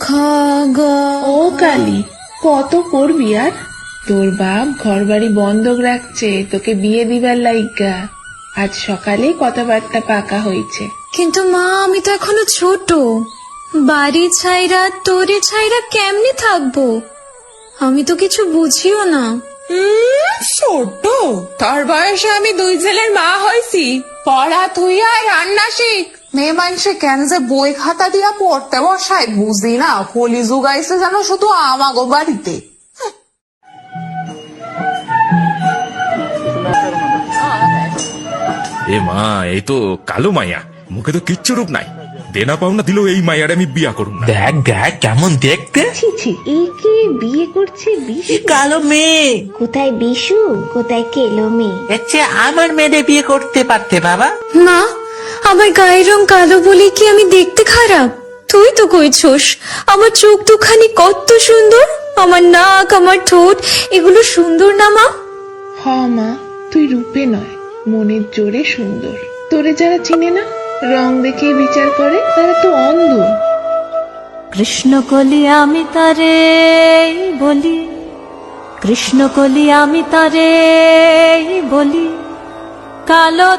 খ গ। ও কালী, কত করবি আর? তোর বাপ ঘর বাড়ি বন্ধক রাখছে তোকে বিয়ে দিবার লাইগা। আজ সকালে কথাবার্তা পাকা হয়েছে। কিন্তু মা, আমি তো এখনো ছোট। বাড়ি ছাইরা তোরে ছাইরা কেমনে থাকবো? আমি তো কিছু বুঝিও না। ছোট? তোর বয়সে আমি 2 ছেলের মা হয়েছি। পড়া তুই আর রান্না শিখ। মেয়ে মানুষে কেন যে বই খাতা দিয়া পড়তে বসায় বুঝি না। কলি যুগাইছে যেন শুধু আমাগো বাড়িতে। এ মা, এই তো কালো মাইয়া, মুখে তো কিচ্ছু রূপ নাই। দেনা পাওনা দিলেও এই মাইয়ার আমি বিয়া করুম না। দেখ দেখ কেমন দেখতে। ছি ছি, এই কে বিয়ে করছে? বিশু? কালো মেয়ে। কোথায় বিশু, কোথায় কেলো মেয়ে? এর চেয়ে আমার মেয়েরে বিয়ে করতে পারতে বাবা। মা, আমার গায়ের রং কালো বলে কি আমি দেখতে খারাপ? তুই তো কইছস আমার চোখ দুখানি কত সুন্দর, আমার নাক, আমার ঠোঁট এগুলো সুন্দর না মা? হ মা, তুই রূপে নয় মনের জোরে সুন্দর। তোরে যারা চিনে না, রং দেখে বিচার করে, তারা তো অন্ধ। কৃষ্ণ কলি আমি তারে বলি, কৃষ্ণ কলি আমি তারে বলি, কালো